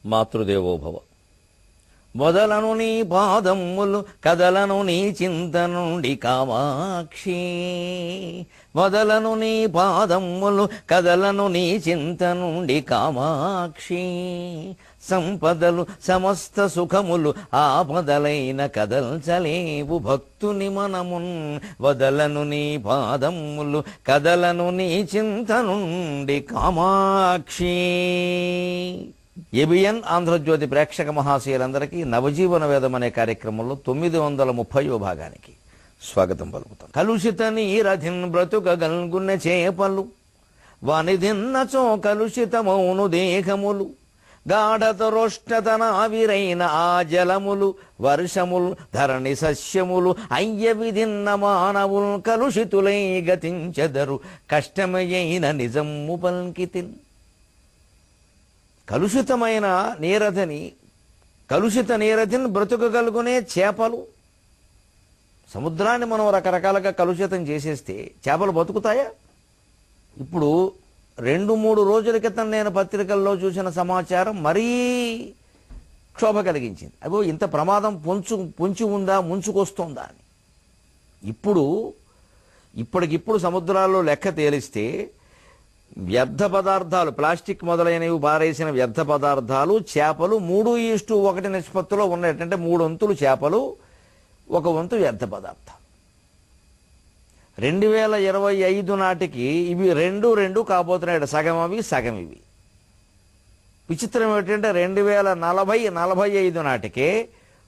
మాతృదేవోభవ. మొదలను నీ పాదములు కదలను నీ చింత నుండి కామాక్షి. మొదలను నీ పాదములు కదలను నీ చింత నుండి కామాక్షి. సంపదలు సమస్త సుఖములు ఆపదలైన కదల్చలేవు భక్తుని మనమున్. వదలను నీ పాదములు కదలను నీ చింత నుండి కామాక్షి. ఏబిఎన్ ఆంధ్రజ్యోతి ప్రేక్షక మహాశయులందరికీ నవజీవన వేదం అనే కార్యక్రమంలో 930వ భాగానికి స్వాగతం పలుకుతాం. కలుషిత నీరధిన్ బ్రతుక గల్గున్న చేపలు వానిదిన్నచో కలుషితమౌను దేహములు. గాఢతరోష్టతనావిరైన ఆ జలములు వర్షములు ధరణి సస్యములు అయ్య విధిన్న మానవుల్ కలుషితులై గతించెదరు కష్టమయైన నిజమ్ము పల్కితిన్. కలుషితమైన నీరధిని కలుషిత నీరధిని బ్రతుకగలుగునే చేపలు. సముద్రాన్ని మనం రకరకాలుగా కలుషితం చేసేస్తే చేపలు బతుకుతాయా? ఇప్పుడు 2-3 రోజుల క్రితం నేను పత్రికల్లో చూసిన సమాచారం మరీ క్షోభ కలిగించింది. అగో ఇంత ప్రమాదం పొంచి ఉందా, ముంచుకొస్తుందా అని. ఇప్పటికిప్పుడు సముద్రాల్లో లెక్క తేలిస్తే వ్యర్థ పదార్థాలు, ప్లాస్టిక్ మొదలైనవి బారేసిన వ్యర్థ పదార్థాలు, చేపలు 3:1 నిష్పత్తిలో ఉన్నట్టంటే 3 వంతులు చేపలు, 1 వంతు వ్యర్థ పదార్థాలు. 2025 నాటికి ఇవి 2 కాబోతున్నాయి. సగం అవి సగం ఇవి. విచిత్రం ఏంటంటే 2040-45 నాటికే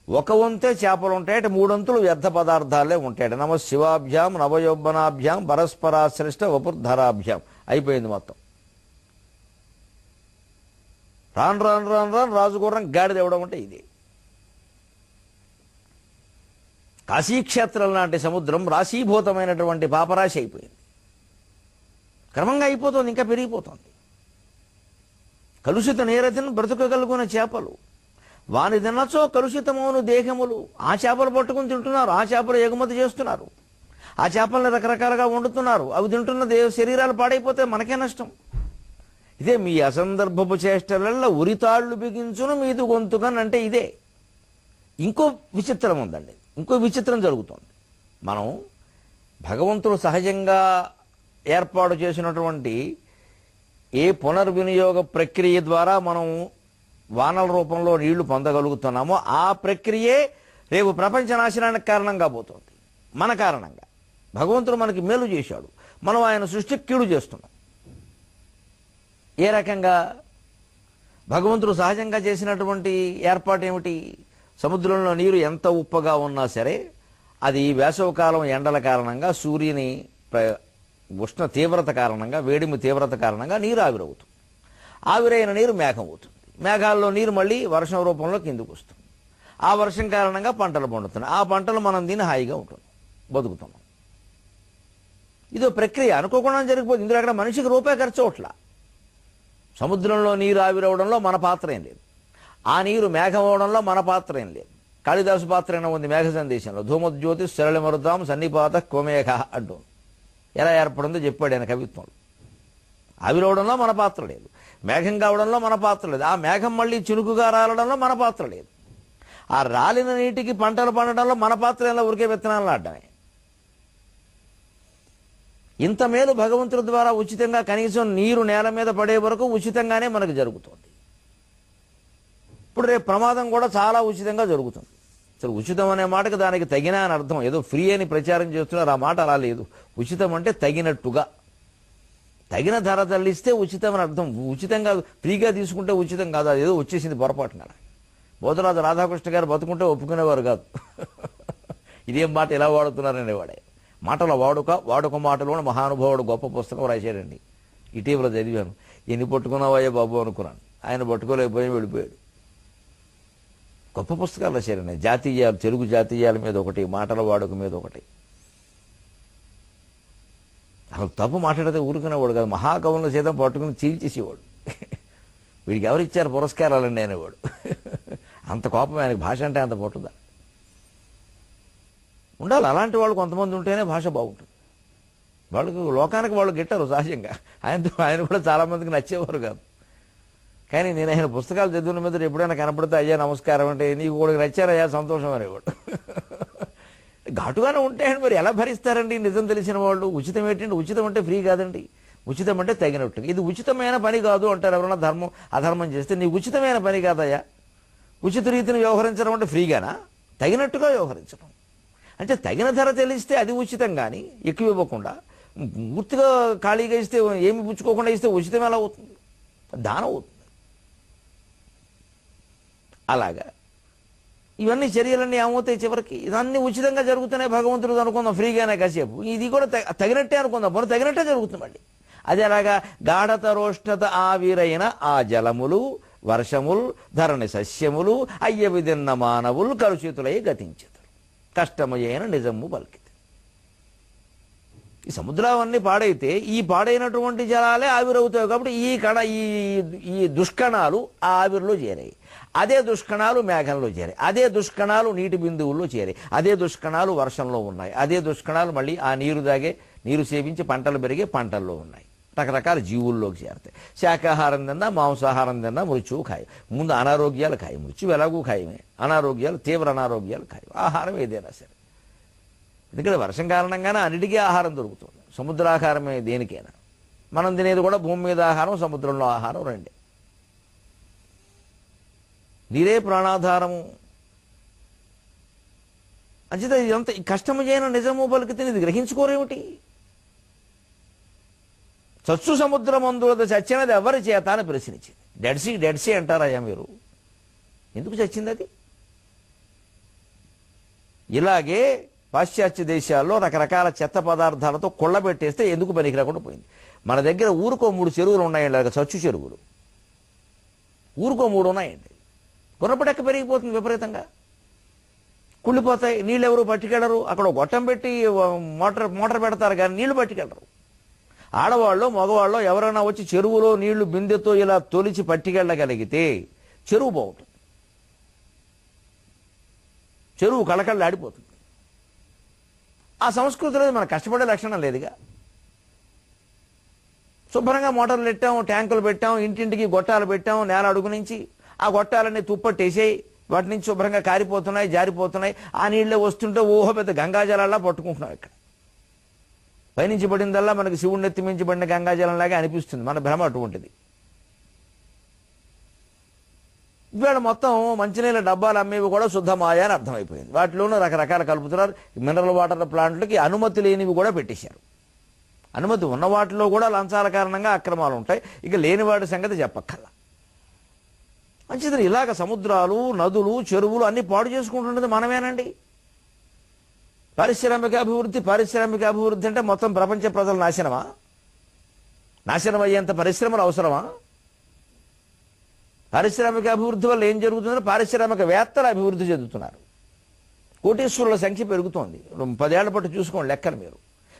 1 వంతే చేపలు ఉంటాయట, 3 వంతులు వ్యర్థ పదార్థాలే ఉంటాయట. నమ శివాభ్యాం నవయౌవనాభ్యాం పరస్పరాశ్లిష్ట వపుర్ధరాభ్యాం అయిపోయింది మొత్తం. రాను రాజుగుర్రం గాడిద ఇవ్వడం అంటే ఇది. కాశీక్షేత్రం లాంటి సముద్రం రాశీభూతమైనటువంటి పాపరాశి అయిపోయింది. క్రమంగా అయిపోతుంది, ఇంకా పెరిగిపోతుంది. కలుషిత నీరతిని బ్రతుకగలుగున చేపలు వాని తినచో కలుషితమౌను దేహములు. ఆ చేపలు పట్టుకుని తింటున్నారు, ఆ చేపలు ఎగుమతి చేస్తున్నారు, ఆ చేపల్ని రకరకాలుగా వండుతున్నారు. అవి తింటున్న శరీరాలు పాడైపోతే మనకే నష్టం. ఇదే మీ అసందర్భపు చేష్టలల్లో ఉరితాళ్లు బిగించును మీదు గొంతుకన్ అంటే ఇదే. ఇంకో విచిత్రం ఉందండి, ఇంకో విచిత్రం జరుగుతుంది. మనం భగవంతుడు సహజంగా ఏర్పాటు చేసినటువంటి ఏ పునర్వినియోగ ప్రక్రియ ద్వారా మనం వానల రూపంలో నీళ్లు పొందగలుగుతున్నామో ఆ ప్రక్రియే రేపు ప్రపంచ నాశనానికి కారణంగా పోతుంది. మన కారణంగా భగవంతుడు మనకి మేలు చేశాడు, మనం ఆయన సృష్టికి కీడు చేస్తున్నాం. ఏ రకంగా? భగవంతుడు సహజంగా చేసినటువంటి ఏర్పాటు ఏమిటి? సముద్రంలో నీరు ఎంత ఉప్పగా ఉన్నా సరే అది వేసవకాలం ఎండల కారణంగా, సూర్యుని ఉష్ణ తీవ్రత కారణంగా, వేడిమి తీవ్రత కారణంగా నీరు ఆవిరవుతుంది. ఆవిరైన నీరు మేఘం అవుతుంది. మేఘాల్లో నీరు మళ్ళీ వర్షం రూపంలో కిందకు వస్తుంది. ఆ వర్షం కారణంగా పంటలు పండుతున్నాయి. ఆ పంటలు మనం తిని హాయిగా ఉంటున్నాం, బతుకుతున్నాం. ఇదో ప్రక్రియ అనుకోకుండా జరిగిపోతుంది. ఇందులో అక్కడ మనిషికి రూపాయి ఖర్చు అవట్లా. సముద్రంలో నీరు ఆవిరవడంలో మన పాత్ర ఏం లేదు, ఆ నీరు మేఘం అవడంలో మన పాత్ర ఏం లేదు. కాళిదాసు పాత్ర అయినా ఉంది మేఘ సందేశంలో. ధూమజ్యోతి సరళమరుదాం సన్నిపాత కోమేఘ అంటూ ఎలా ఏర్పడిందో చెప్పాడు ఆయన కవిత్వంలో. ఆవిరవడంలో మన పాత్ర లేదు, మేఘం కావడంలో మన పాత్ర లేదు, ఆ మేఘం మళ్ళీ చినుకుగా రాలడంలో మన పాత్ర లేదు, ఆ రాలిన నీటికి పంటలు పండడంలో మన పాత్ర ఎలా ఉరికే విత్తనాలు నాటడమే. ఇంత మేలు భగవంతుడి ద్వారా ఉచితంగా, కనీసం నీరు నేల మీద పడే వరకు ఉచితంగానే మనకు జరుగుతుంది. ఇప్పుడు రేపు ప్రమాదం కూడా చాలా ఉచితంగా జరుగుతుంది. అసలు ఉచితం అనే మాటకు దానికి తగిన అని అర్థం. ఏదో ఫ్రీ అని ప్రచారం చేస్తున్నారు, ఆ మాట అలా లేదు. ఉచితం అంటే తగినట్టుగా, తగిన ధర తల్లిస్తే ఉచితం అని అర్థం. ఉచితంగా ఫ్రీగా తీసుకుంటే ఉచితం కాదు, అది ఏదో వచ్చేసింది పొరపాటున. బోధరాజు రాధాకృష్ణ గారు బతుకుంటే ఒప్పుకునేవారు కాదు. ఇదేం మాట ఇలా వాడుతున్నారనేవాడే. మాటల వాడుక మాటలోని మహానుభావుడు గొప్ప పుస్తకం రాశాడండి. ఇటీవల చదివాను. ఎన్ని పట్టుకున్నావయ్యా బాబు అనుకున్నాను. ఆయన పట్టుకోలేకపోయి వెళ్ళిపోయాడు. గొప్ప పుస్తకాలు రాశారండి. జాతీయాలు, తెలుగు జాతీయాల మీద ఒకటి, మాటల వాడుక మీద ఒకటి. అసలు తప్పు మాట్లాడితే ఊరుకునేవాడు కాదు, మహాకవులను సైతం పట్టుకుని చీల్చేసేవాడు. వీడికి ఎవరిచ్చారు పురస్కారాలండి అనేవాడు. అంత కోపం ఆయనకు. భాష అంటే అంత పట్టుదా ఉండాలి. అలాంటి వాళ్ళు కొంతమంది ఉంటేనే భాష బాగుంటుంది. వాళ్ళకు లోకానికి వాళ్ళు గిట్టారు సహజంగా. ఆయన కూడా చాలామందికి నచ్చేవారు కాదు. కానీ నేను ఆయన పుస్తకాలు చదివిన మీద ఎప్పుడైనా కనపడితే అయ్యా నమస్కారం అంటే నీకు కూడా నచ్చారయ్యా సంతోషం అనేవాడు. ఘాటుగానే ఉంటాయండి, మరి ఎలా భరిస్తారండి నిజం తెలిసిన వాళ్ళు? ఉచితం ఏంటండి? ఉచితం అంటే ఫ్రీ కాదండి, ఉచితం అంటే తగినట్టు. ఇది ఉచితమైన పని కాదు అంటారు ఎవరైనా అధర్మం చేస్తే. నీకు ఉచితమైన పని కాదయ్యా. ఉచిత రీతిని వ్యవహరించడం అంటే ఫ్రీగానా? తగినట్టుగా వ్యవహరించడం అంటే తగిన ధర తెలిస్తే అది ఉచితం. కానీ ఎక్కువ ఇవ్వకుండా పూర్తిగా ఖాళీగా ఇస్తే, ఏమి పుచ్చుకోకుండా ఇస్తే ఉచితం ఎలా అవుతుంది? దానం అవుతుంది. అలాగా ఇవన్నీ చర్యలన్నీ ఏమవుతాయి చివరికి? ఇదన్నీ ఉచితంగా జరుగుతున్నాయి భగవంతుడు అనుకుందాం, ఫ్రీగానే కాసేపు. ఇది కూడా తగినట్టే అనుకుందాం, పని తగినట్టే జరుగుతుంది మళ్ళీ. అది అలాగా గాఢతరోష్ణత ఆవిరైన ఆ జలములు, వర్షములు, ధరణి సస్యములు, అయ్యవి తిన్న మానవులు కలుషితులై గతించెదరు. కష్టమయ్యైన నిజము పలికితే. ఈ సముద్రాలన్నీ పాడైతే ఈ పాడైనటువంటి జలాలే ఆవిరవుతాయి. కాబట్టి ఈ దుష్కణాలు ఆ ఆవిరిలో చేరాయి. అదే దుష్కణాలు మేఘంలో చేరాయి. అదే దుష్కణాలు నీటి బిందువుల్లో చేరాయి. అదే దుష్కణాలు వర్షంలో ఉన్నాయి. అదే దుష్కణాలు మళ్ళీ ఆ నీరు సేవించి పంటలు పెరిగే పంటల్లో ఉన్నాయి. రకరకాల జీవుల్లోకి చేరతాయి. శాకాహారం తిన్నా, మాంసాహారం తిన్నా మృత్యువు ఖాయం. ముందు అనారోగ్యాలు ఖాయం. మృత్యువు ఎలాగూ ఖాయమే. అనారోగ్యాలు, తీవ్ర అనారోగ్యాలు ఖాయం. ఆహారం ఏదైనా సరే. ఎందుకంటే వర్షం కారణంగానే అన్నిటికీ ఆహారం దొరుకుతుంది. సముద్రాహారమే దేనికైనా. మనం తినేది కూడా భూమి మీద ఆహారం, సముద్రంలో ఆహారం రెండే. నీరే ప్రాణాధారము. అంచేత ఇదంతా కష్టము చేయని నిజము పలికితే ఇది గ్రహించుకోరేమిటి? చచ్చు సముద్రమందులద చచ్చినది ఎవరి చేత అని ప్రశ్నించింది. డెడ్ సీ అంటారయ్యా మీరు? ఎందుకు చచ్చింది అది? ఇలాగే పాశ్చాత్య దేశాల్లో రకరకాల చెత్త పదార్థాలతో కొళ్ళబెట్టేస్తే ఎందుకు పనికి రాకుండా పోయింది. మన దగ్గర ఊరుకో 3 చెరువులు ఉన్నాయండి, అలాగే చచ్చు చెరువులు. ఊరుకో 3 ఉన్నాయండి. గుర్రపడెక్క పెరిగిపోతుంది విపరీతంగా, కుళ్ళిపోతాయి. నీళ్ళు ఎవరు పట్టుకెళ్ళరు. అక్కడ గొట్టం పెట్టి మోటార్ పెడతారు కానీ నీళ్లు పట్టుకెళ్ళరు. ఆడవాళ్ళు, మగవాళ్ళు ఎవరైనా వచ్చి చెరువులో నీళ్లు బిందెతో ఇలా తొలిచి పట్టుకెళ్ళగలిగితే చెరువు బాగుంటుంది. చెరువు కళకళ ఆడిపోతుంది. ఆ సంస్కృతిలో మన కష్టపడే లక్షణం లేదుగా. శుభ్రంగా మోటార్లు పెట్టాం, ట్యాంకులు పెట్టాం, ఇంటింటికి గొట్టాలు పెట్టాం. నేల అడుగు నుంచి ఆ గొట్టాలన్నీ తుప్పట్టేసాయి. వాటి నుంచి శుభ్రంగా కారిపోతున్నాయి, జారిపోతున్నాయి. ఆ నీళ్ళే వస్తుంటే ఓహో పెద్ద గంగాజలాల్లా పట్టుకుంటున్నాం. ఇక్కడ పైనుంచి పడిందల్లా మనకి శివుడిని ఎత్తి మించి పడిన గంగాజలంలాగా అనిపిస్తుంది. మన భ్రమ అటువంటిది. ఇవాళ మొత్తం మంచినీళ్ళ డబ్బాలు అమ్మేవి కూడా శుద్ధమాయా అని అర్థమైపోయింది. వాటిలోనూ రకరకాల కలుపుతున్నారు. మినరల్ వాటర్ ప్లాంట్లకి అనుమతి లేనివి కూడా పెట్టేశారు. అనుమతి ఉన్న వాటిలో కూడా లంచాల కారణంగా అక్రమాలు ఉంటాయి. ఇక లేని వాటి సంగతి చెప్పక్కర్లా. మంచిది. ఇలాగ సముద్రాలు, నదులు, చెరువులు అన్ని పాడు చేసుకుంటున్నది మనమేనండి. పారిశ్రామిక అభివృద్ధి అంటే మొత్తం ప్రపంచ ప్రజల నాశనమా? నాశనం అయ్యేంత పరిశ్రమలు అవసరమా? పారిశ్రామిక అభివృద్ధి వల్ల ఏం జరుగుతుందో పారిశ్రామికవేత్తలు అభివృద్ధి చెందుతున్నారు. కోటీశ్వరుల సంఖ్య పెరుగుతోంది. 10 ఏళ్ల పాటు చూసుకోండి లెక్కలు మీరు.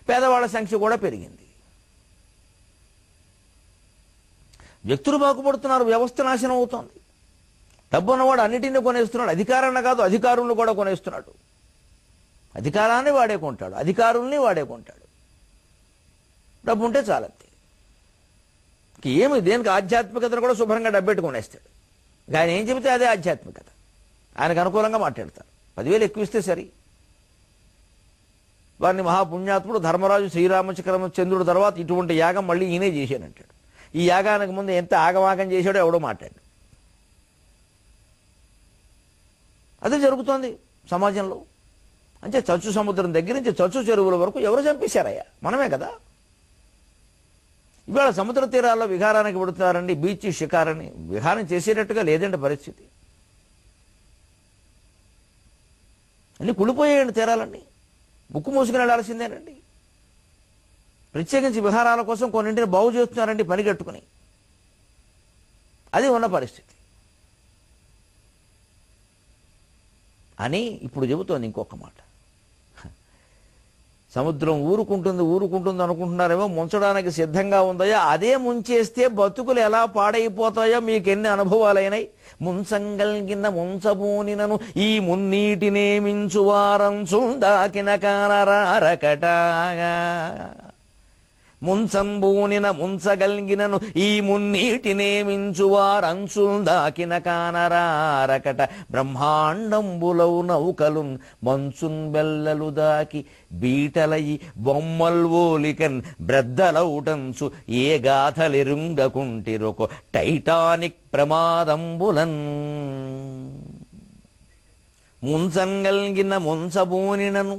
పేదవాళ్ల సంఖ్య కూడా పెరిగింది. వ్యక్తులు బాగుపడుతున్నారు, వ్యవస్థ నాశనం అవుతోంది. డబ్బు ఉన్నవాడు అన్నిటినీ కొనేస్తున్నాడు. అధికారాన్ని కాదు, అధికారులను కూడా కొనేస్తున్నాడు. అధికారాన్ని వాడే కొంటాడు, అధికారుల్ని వాడే కొంటాడు. డబ్బు ఉంటే చాలంతే. ఏమి దేనికి ఆధ్యాత్మికతను కూడా శుభ్రంగా డబ్బెట్టు కొనేస్తాడు. ఆయన ఏం చెబితే అదే ఆధ్యాత్మికత. ఆయనకు అనుకూలంగా మాట్లాడతారు. 10,000 ఎక్కువ ఇస్తే సరి. వారిని మహాపుణ్యాత్ముడు ధర్మరాజు శ్రీరామచంద్రుడు తర్వాత ఇటువంటి యాగం మళ్ళీ ఈయనే చేశానంటాడు. ఈ యాగానికి ముందు ఎంత ఆగమాగం చేశాడో ఎవడో మాట్లాడు. అదే జరుగుతోంది సమాజంలో. అంటే చచ్చు సముద్రం దగ్గర నుంచి చచ్చు చెరువుల వరకు ఎవరు చంపేశారయ్యా? మనమే కదా. ఇవాళ సముద్ర తీరాల్లో విహారానికి పెడుతున్నారండి. బీచ్ షికారని విహారం చేసేటట్టుగా లేదండి పరిస్థితి. అన్నీ కుళ్ళిపోయాయండి తీరాలన్నీ. ముక్కు మూసుకుని వెళ్లాల్సిందేనండి. ప్రత్యేకించి విహారాల కోసం కొన్నింటిని బాగు చేస్తున్నారండి పని కట్టుకుని. అది ఉన్న పరిస్థితి అని ఇప్పుడు చెబుతోంది. ఇంకొక మాట, సముద్రం ఊరుకుంటుంది అనుకుంటున్నారేమో, ముంచడానికి సిద్ధంగా ఉందయో. అదే ముంచేస్తే బతుకులు ఎలా పాడైపోతాయో మీకెన్ని అనుభవాలైనాయి. ముంచంగల్గిన ముంచబూనినను ఈ మున్నీటినే మించువారం చుందాకిన కానరారకటాగా. ముంచంబూనిన ముంచగలిగినను ఈ మున్నీటినే మించువారంచుల్ దాకిన కానరారకట. బ్రహ్మాండంబులౌ నౌకలు మంచున్ బెల్లలు దాకి బీటలయి బొమ్మల్వోలికన్ బ్రద్దలౌటంచు ఏ గాథలెరుంగకుంటిరొక టైటానిక్ ప్రమాదంబులన్. ముంచంగల్గిన ముంచబూనినను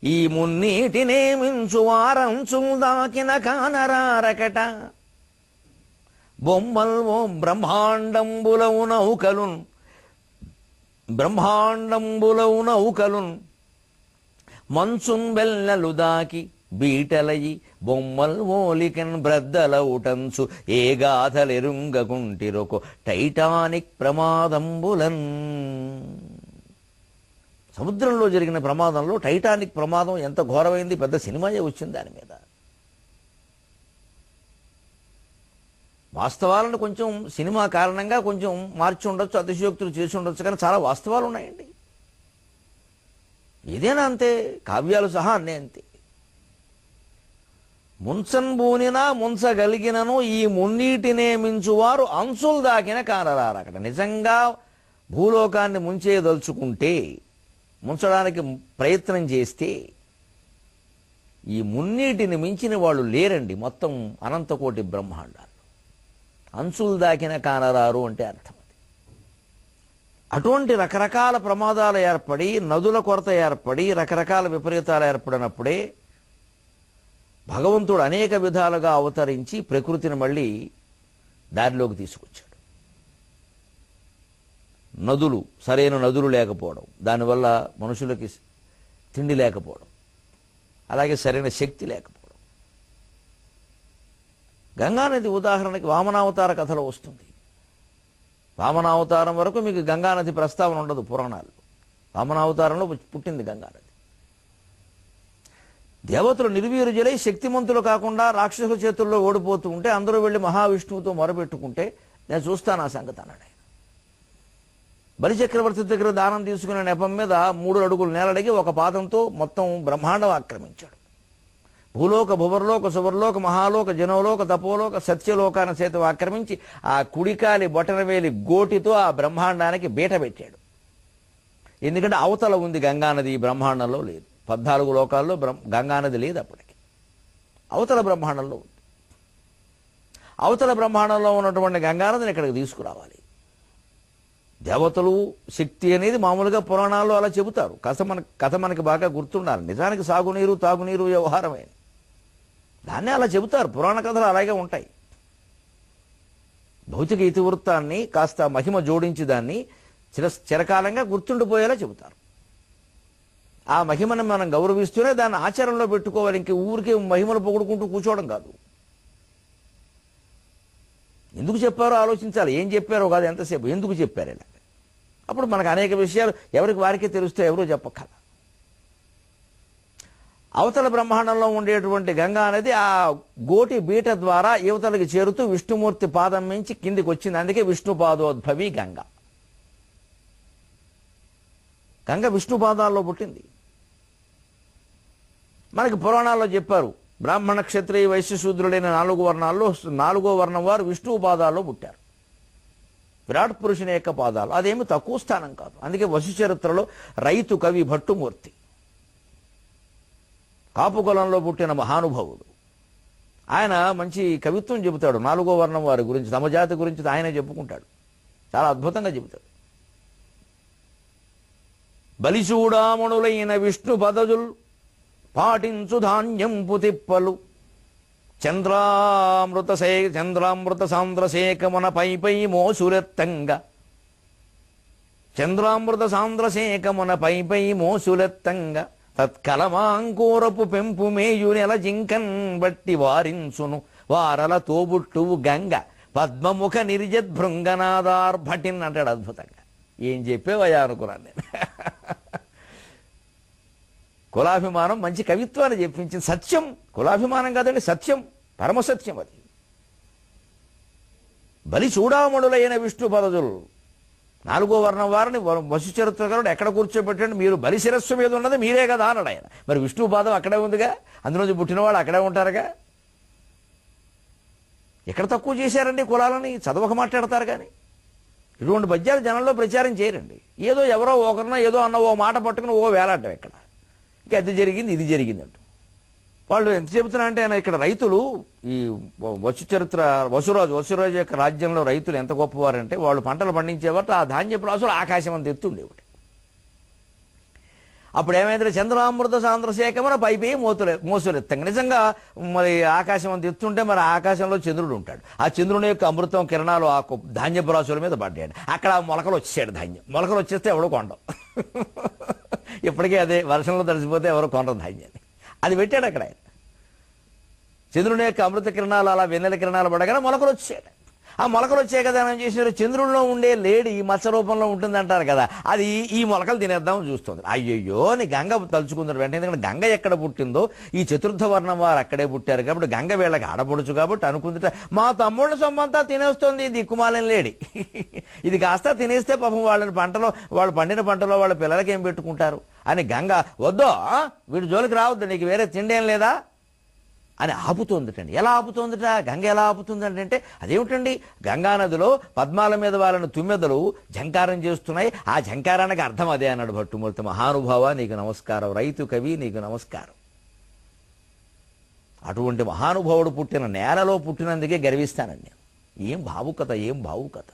ఈ మున్నీటినే మించువారంచుల్ దాకిన కానరారకట. బొమ్మల్వో బ్రహ్మాండంబులౌ నౌకలున్ మంచున్ బెల్లలు దాకి బీటలయి బొమ్మల్ ఓలికన్ బ్రద్దలౌటంచు ఏ గాథలెరుంగకుంటిరొక టైటానిక్ ప్రమాదంబులన్. సముద్రంలో జరిగిన ప్రమాదంలో టైటానిక్ ప్రమాదం ఎంత ఘోరమైంది, పెద్ద సినిమాయే వచ్చింది దాని మీద. వాస్తవాలను కొంచెం సినిమా కారణంగా కొంచెం మార్చి ఉండొచ్చు, అతిశయోక్తులు చేసి ఉండొచ్చు, కానీ చాలా వాస్తవాలు ఉన్నాయండి. ఏదైనా అంతే, కావ్యాలు సహా అన్నీ అంతే. ముంచన్ బూనినా ముంచగలిగినను ఈ మున్నీటినే మించువారు అంచులు దాకిన కానరారకట. నిజంగా భూలోకాన్ని ముంచేదలుచుకుంటే, ముంచడానికి ప్రయత్నం చేస్తే ఈ మున్నీటిని మించిన వాళ్ళు లేరండి మొత్తం అనంతకోటి బ్రహ్మాండాలు. అంచులు దాకిన కానరారు అంటే అర్థం అది. అటువంటి రకరకాల ప్రమాదాలు ఏర్పడి, నదుల కొరత ఏర్పడి, రకరకాల విపరీతాలు ఏర్పడినప్పుడే భగవంతుడు అనేక విధాలుగా అవతరించి ప్రకృతిని మళ్ళీ దారిలోకి తీసుకొచ్చాడు. నదులు, సరైన నదులు లేకపోవడం, దానివల్ల మనుషులకి తిండి లేకపోవడం, అలాగే సరైన శక్తి లేకపోవడం. గంగానది ఉదాహరణకి వామనావతార కథలో వస్తుంది. వామనావతారం వరకు మీకు గంగానది ప్రస్తావన ఉండదు పురాణాల్లో. వామనావతారంలో పుట్టింది గంగానది. దేవతలు నిర్వీర్యులై శక్తిమంతులు కాకుండా రాక్షసుల చేతుల్లో ఓడిపోతూ ఉంటే అందరూ వెళ్ళి మహావిష్ణువుతో మొరపెట్టుకుంటే నేను చూస్తాను ఆ సంగతి అన్నాడు ఆయన. బలిచక్రవర్తి దగ్గర దానం తీసుకునే నెపం మీద 3 అడుగులు నేలడిగి ఒక పాదంతో మొత్తం బ్రహ్మాండం ఆక్రమించాడు. భూలోక, భువర్లోక, సువర్లోక, మహాలోక, జనోలోక, తపోలోక, సత్యలోకాన సైతం ఆక్రమించి ఆ కుడికాలి బొటనవేలి గోటితో ఆ బ్రహ్మాండానికి బీట పెట్టాడు. ఎందుకంటే అవతల ఉంది గంగానది, బ్రహ్మాండంలో లేదు. 14 లోకాల్లో గంగానది లేదు అప్పటికి, అవతల బ్రహ్మాండంలో ఉంది. అవతల బ్రహ్మాండంలో ఉన్నటువంటి గంగానదిని ఇక్కడికి తీసుకురావాలి. దేవతలు, శక్తి అనేది మామూలుగా పురాణాల్లో అలా చెబుతారు. కథ మనకి బాగా గుర్తుండాలి. నిజానికి సాగునీరు, తాగునీరు వ్యవహారమే. దాన్నే అలా చెబుతారు. పురాణ కథలు అలాగే ఉంటాయి. భౌతిక ఇతివృత్తాన్ని కాస్త మహిమ జోడించి దాన్ని చిరకాలంగా గుర్తుండిపోయేలా చెబుతారు. ఆ మహిమను మనం గౌరవిస్తూనే దాన్ని ఆచరణలో పెట్టుకోవాలి. ఇంక ఊరికే మహిమలు పొగుడుకుంటూ కూర్చోవడం కాదు. ఎందుకు చెప్పారో ఆలోచించాలి. ఏం చెప్పారో కాదు, ఎంతసేపు ఎందుకు చెప్పారు ఇలా. అప్పుడు మనకు అనేక విషయాలు ఎవరికి వారికే తెలుస్తాయి, ఎవరో చెప్పక్కల. అవతల బ్రహ్మాండంలో ఉండేటువంటి గంగా అనేది ఆ గోటి బీట ద్వారా యువతలకి చేరుతూ విష్ణుమూర్తి పాదం మించి కిందికి వచ్చింది. అందుకే విష్ణుపాదోద్భవి గంగ. గంగ విష్ణు పాదాల్లో పుట్టింది. మనకి పురాణాల్లో చెప్పారు, బ్రాహ్మణ, క్షత్రియ, వైశ్య, శూద్రులైన 4 వర్ణాల్లో 4వ వర్ణం వారు విష్ణువు పాదాల్లో పుట్టారు. విరాట్ పురుషుని యొక్క పాదాలు. అదేమి తక్కువ స్థానం కాదు. అందుకే వశు చరిత్రలో రైతు కవి భట్టుమూర్తి కాపు కులంలో పుట్టిన మహానుభావుడు. ఆయన మంచి కవిత్వం చెబుతాడు 4వ వర్ణం వారి గురించి, తమ జాతి గురించి ఆయనే చెప్పుకుంటాడు. చాలా అద్భుతంగా చెబుతాడు. బలిచూడామణులైన విష్ణు పదజుల్ పాటించు ధాన్యంపు తిప్పలు చంద్రామృత సాంద్రశేఖమున పై మోసులెత్తంగా చంద్రామృత సాంద్రశేఖమున పై మోసులెత్తంగా తత్కలమాంకూరపు పెంపు మేయు నెల జింకన్ బట్టి వారించును వారల తోబుట్టువు గంగ పద్మముఖ నిర్జద్భృంగనాదార్భటిన్ అంటాడు అద్భుతంగా. ఏం చెప్పేవయ్యా అనుకున్నాను నేను. కులాభిమానం మంచి కవిత్వాన్ని చెప్పించింది. సత్యం, కులాభిమానం కాదండి, సత్యం, పరమసత్యం అది. బలి చూడామణులైన విష్ణు పదజులు 4వ వర్ణం వారిని వశు చరిత్రకారుడు ఎక్కడ కూర్చోబెట్టండి, మీరు బలి శిరస్సు మీద ఉన్నది మీరే కదా అన్నాడు ఆయన. మరి విష్ణు పాదం అక్కడే ఉందిగా, అందులోంచి పుట్టినవాడు అక్కడే ఉంటారుగా. ఎక్కడ తక్కువ చేశారండి కులాలని? చదవక మాట్లాడతారు కానీ ఇటువంటి పద్యాలు జనంలో ప్రచారం చేయరండి. ఏదో ఎవరో ఒకరినో ఏదో అన్న ఓ మాట పట్టుకుని ఓ వేలాడటం ఇక్కడ, ఇంకా అది జరిగింది ఇది జరిగింది అంటూ. వాళ్ళు ఎంత చెబుతున్నా అంటే ఆయన ఇక్కడ రైతులు ఈ వసురాజు యొక్క రాజ్యంలో రైతులు ఎంత గొప్పవారంటే వాళ్ళు పంటలు పండించేవారు ఆ ధాన్యపు రాసులు ఆకాశం అంత ఎత్తుండేవాడు. అప్పుడు ఏమైంది, చంద్రామృత సాంద్రశేఖమన పైపై మోసులెత్తంగా. నిజంగా మరి ఆకాశం అంత ఎత్తుంటే మరి ఆకాశంలో చంద్రుడు ఉంటాడు. ఆ చంద్రుని యొక్క అమృతం కిరణాలు ఆ ధాన్యపు రాసుల మీద పడ్డాడు. అక్కడ మొలకలు వచ్చేసాడు. మొలకలు వచ్చేస్తే ఎవడో కొండం. ఇప్పటికే అదే వర్షంలో తడిసిపోతే ఎవరో కొండం ధాన్యాన్ని. అది పెట్టాడు అక్కడ ఆయన. చంద్రుని యొక్క అమృత కిరణాలు అలా వెన్నెల కిరణాలు పడగానే మొలకలు వచ్చాడు. ఆ మొలకలు వచ్చాయి కదా ఏం చేశారు, చంద్రుల్లో ఉండే లేడి మత్స్య రూపంలో ఉంటుంది అంటారు కదా, అది ఈ మొలకలు తినేద్దామని చూస్తుంది. అయ్యయ్యో అని గంగ తలుచుకుంటారు వెంటనే. ఎందుకంటే గంగ ఎక్కడ పుట్టిందో ఈ చతుర్థ వర్ణం వారు అక్కడే పుట్టారు కాబట్టి గంగ వీళ్ళకి ఆడపడుచు కాబట్టి అనుకుందిట, మా తమ్ముళ్ళ సొమ్మంతా తినేస్తుంది దిక్కుమాలని లేడి. ఇది కాస్త తినేస్తే పాపం వాళ్ళని పంటలో వాళ్ళు పండిన పంటలో వాళ్ళ పిల్లలకి ఏం పెట్టుకుంటారు అని గంగ, వద్దో వీడి జోలికి రావద్దు, నీకు వేరే తిండి ఏం లేదా అని ఆపుతోందిటండి. ఎలా ఆపుతోందిట గంగ? ఎలా ఆపుతుందంటే అదేమిటండి, గంగానదిలో పద్మాల మీద వాళ్ళని తుమ్మెదలు ఝంకారం చేస్తున్నాయి. ఆ ఝంకారానికి అర్థం అదే అన్నాడు భట్టుమూర్తి. మహానుభావ నీకు నమస్కారం, రైతు కవి నీకు నమస్కారం. అటువంటి మహానుభావుడు పుట్టిన నేలలో పుట్టినందుకే గర్విస్తానండి నేను. ఏం భావుకత, ఏం భావుకత.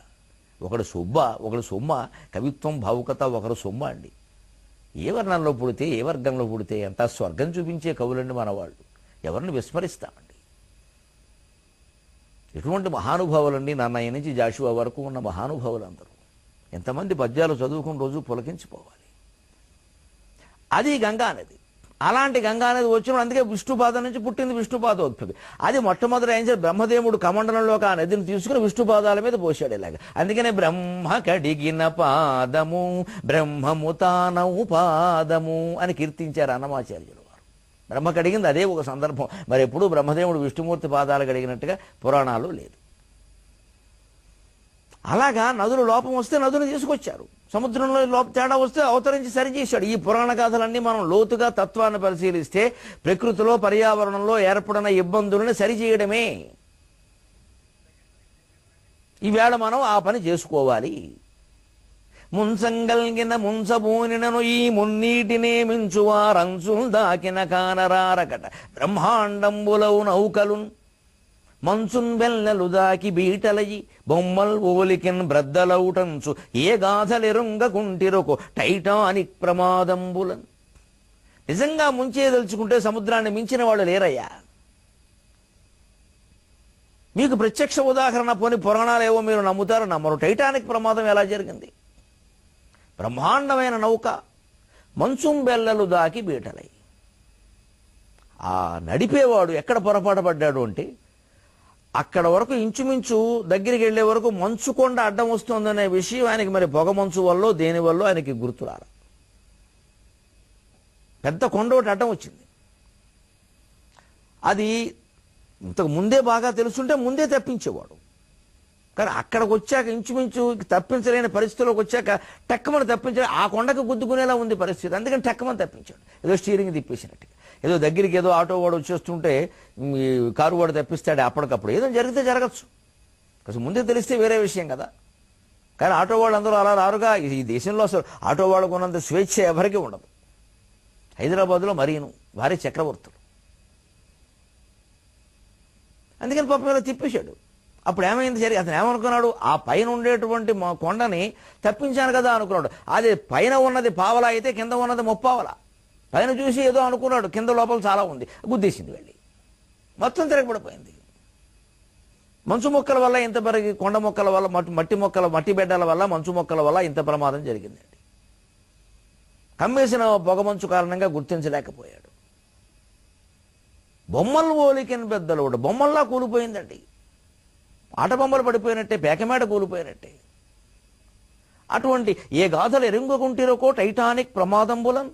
ఒకడు సొమ్మ, కవిత్వం భావుకత ఒకరు సొమ్మ అండి. ఏ వర్ణంలో పుడితే ఏ వర్గంలో పుడితే ఎంత స్వర్గం చూపించే కవులండి మనవాళ్ళు. ఎవరిని విస్మరిస్తామండి. ఎటువంటి మహానుభావులండి, నన్నయ్య నుంచి జాషువా వరకు ఉన్న మహానుభావులందరూ ఎంతమంది పద్యాలు చదువుకుని రోజు పులకించిపోవాలి. అది గంగా నది. అలాంటి గంగా నది వచ్చినప్పుడు అందుకే విష్ణుపాదం నుంచి పుట్టింది విష్ణుపాదోత్పత్తి. అది మొట్టమొదటి ఏం చేసి బ్రహ్మదేవుడు కమండలంలోకి ఆ నదిని తీసుకుని విష్ణుపాదాల మీద పోసాడు ఇలాగ. అందుకనే బ్రహ్మ కడిగిన పాదము బ్రహ్మము తానౌ పాదము అని కీర్తించారు అన్నమాచార్యులు. బ్రహ్మ కడిగింది అదే ఒక సందర్భం. మరి ఎప్పుడూ బ్రహ్మదేవుడు విష్ణుమూర్తి పాదాలు కడిగినట్టుగా పురాణాలు లేదు. అలాగా నదులు లోపం వస్తే నదులు తీసుకొచ్చారు, సముద్రంలో తేడా వస్తే అవతరించి సరిచేశాడు. ఈ పురాణ గాథలన్నీ మనం లోతుగా తత్వాన్ని పరిశీలిస్తే ప్రకృతిలో పర్యావరణంలో ఏర్పడిన ఇబ్బందులను సరిచేయడమే. ఈవేళ మనం ఆ పని చేసుకోవాలి. ముంచంగల్గిన ముంచబూనినను ఈ మున్నీటినే మించువారంచుల్ దాకిన కానరారకట బ్రహ్మాండంబులవు నౌకలున్ మంచున్ వెల్లలు దాకి బీటలయి బొమ్మల్ ఓలికిన్ బ్రద్దలౌటంచు ఏ గాథలెరుంగకుంటిరొకు టైటానిక్ ప్రమాదంబులన్. నిజంగా ముంచేదలుచుకుంటే సముద్రాన్ని మించిన వాళ్ళు లేరయ్యా. మీకు ప్రత్యక్ష ఉదాహరణ పోని పురాణాలేవో మీరు నమ్ముతారు నమ్మరు. టైటానిక్ ప్రమాదం ఎలా జరిగింది? బ్రహ్మాండమైన నౌక మంచుం బెల్లలు దాకి బీటలై. ఆ నడిపేవాడు ఎక్కడ పొరపాటు పడ్డాడు అంటే అక్కడ వరకు ఇంచుమించు దగ్గరికి వెళ్లే వరకు మంచు కొండ అడ్డం వస్తుందనే విషయం ఆయనకి మరి పొగ మంచు వల్ల దేని వల్ల ఆయనకి గుర్తురాల. పెద్ద కొండ ఒకటి అడ్డం వచ్చింది. అది ఇంతకు ముందే బాగా తెలుసుంటే ముందే తప్పించేవాడు. కానీ అక్కడికి వచ్చాక ఇంచుమించు తప్పించలేని పరిస్థితిలోకి వచ్చాక టక్కమని తప్పించాడు. ఆ కొండకు గుద్దుకునేలా ఉంది పరిస్థితి. అందుకని టక్కమని తప్పించాడు. ఏదో స్టీరింగ్ తిప్పేసినట్టుగా. ఏదో దగ్గరికి ఏదో ఆటో వాడు వచ్చేస్తుంటే కారు వాడు తప్పిస్తాడు అప్పటికప్పుడు. ఏదో జరిగితే జరగచ్చు, కొంచెం ముందే తెలిస్తే వేరే విషయం కదా. కానీ ఆటో వాళ్ళు అందరూ అలా రారుగా. ఈ దేశంలో అసలు ఆటో వాళ్ళకు ఉన్నంత స్వేచ్ఛ ఎవరికీ ఉండదు. హైదరాబాద్లో మరీను భారీ చక్రవర్తులు. అందుకని పాపం ఇలా తిప్పేశాడు. అప్పుడు ఏమైంది జరిగి అతను ఏమనుకున్నాడు, ఆ పైన ఉండేటువంటి మా కొండని తప్పించాను కదా అనుకున్నాడు. అదే పైన ఉన్నది పావలా అయితే కింద ఉన్నది ముప్పావలా. పైన చూసి ఏదో అనుకున్నాడు, కింద లోపల చాలా ఉంది, గుద్దేసింది వెళ్ళి. మొత్తం తిరగబడిపోయింది. మంచు మొక్కల వల్ల ఇంత పెరిగి కొండ మొక్కల వల్ల మట్టి బెడ్డల వల్ల మంచు మొక్కల వల్ల ఇంత ప్రమాదం జరిగిందండి. కమ్మేసిన పొగ మంచు కారణంగా గుర్తించలేకపోయాడు. బొమ్మలు ఓలికిన పెద్దలు కూడా బొమ్మల్లా కూలిపోయిందండి. ఆట బొమ్మలు పడిపోయినట్టే, పేకమేట కూలిపోయినట్టే. అటువంటి ఏ గాథలు ఎరుంగుకుంటిరొకో టైటానిక్ ప్రమాదంబులం.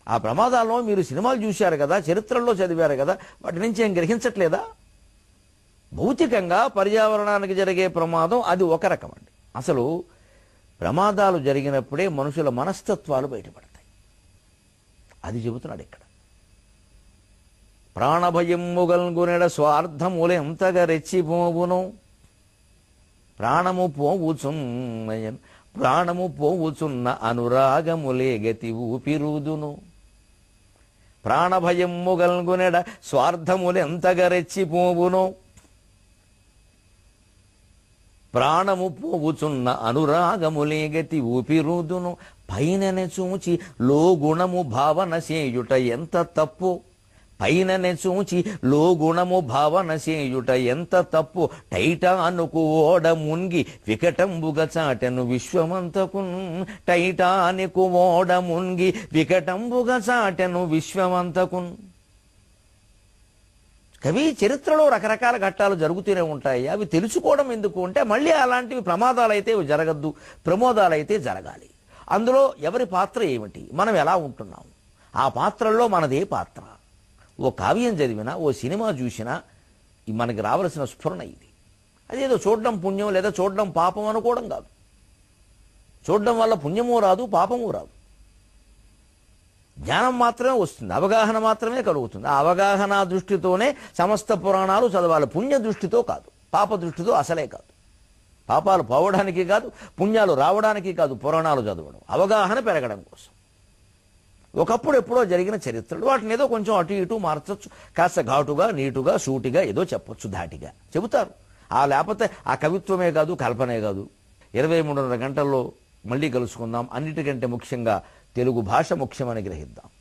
ఆ ప్రమాదాల్లో మీరు సినిమాలు చూశారు కదా, చరిత్రల్లో చదివారు కదా, వాటి నుంచి ఏం గ్రహించట్లేదా? భౌతికంగా పర్యావరణానికి జరిగే ప్రమాదం అది ఒక రకం అండి. అసలు ప్రమాదాలు జరిగినప్పుడే మనుషుల మనస్తత్వాలు బయటపడతాయి. అది చెబుతున్నాడు ఇక్కడ. ప్రాణభయము గల్గునెడ స్వార్థములెంతగా రెచ్చిపోవును. ప్రాణము పోవుచున్న అనురాగములే గతి ఊపిరుదును. ప్రాణభయము గల్గునెడ స్వార్థములెంతగా రెచ్చిపోవును. ప్రాణము పోవుచున్న అనురాగములే గతి ఊపిరుదును. పైననే చూచి లో గుణము భావన చేయుట ఎంత తప్పు. పైననే చూచి లో గుణము భావన చేయుట ఎంత తప్పు. టైటానుకు ఓడ మున్గి వికటంబుగా చాటెను విశ్వమంతకున్. టైటానికు ఓడ మున్గి వికటంబుగా చాటెను విశ్వమంతకున్. కవి చరిత్రలో రకరకాల ఘట్టాలు జరుగుతూనే ఉంటాయి. అవి తెలుసుకోవడం ఎందుకు అంటే మళ్ళీ అలాంటివి ప్రమాదాలు అయితే జరగద్దు, ప్రమోదాలు అయితే జరగాలి. అందులో ఎవరి పాత్ర ఏమిటి, మనం ఎలా ఉంటున్నాం, ఆ పాత్రల్లో మనదే పాత్ర. ఓ కావ్యం చదివినా, ఓ సినిమా చూసినా మనకి రావలసిన స్ఫురణ ఇది. అదేదో చూడడం పుణ్యం లేదా చూడడం పాపం అనుకోవడం కాదు. చూడడం వల్ల పుణ్యము రాదు, పాపము రాదు. జ్ఞానం మాత్రమే వస్తుంది, అవగాహన మాత్రమే కలుగుతుంది. ఆ అవగాహన దృష్టితోనే సమస్త పురాణాలు చదవాలి, పుణ్య దృష్టితో కాదు, పాప దృష్టితో అసలే కాదు. పాపాలు పోవడానికి కాదు, పుణ్యాలు రావడానికి కాదు పురాణాలు చదవడం, అవగాహన పెరగడం కోసం. ఒకప్పుడు ఎప్పుడో జరిగిన చరిత్రలు, వాటిని ఏదో కొంచెం అటు ఇటు మార్చచ్చు, కాస్త ఘాటుగా, నీటుగా, సూటిగా ఏదో చెప్పొచ్చు, ధాటిగా చెబుతారు. లేకపోతే ఆ కవిత్వమే కాదు, కల్పనే కాదు. 23:30 గంటల్లో మళ్ళీ కలుసుకుందాం. అన్నిటికంటే ముఖ్యంగా తెలుగు భాష ముఖ్యమని గ్రహిద్దాం.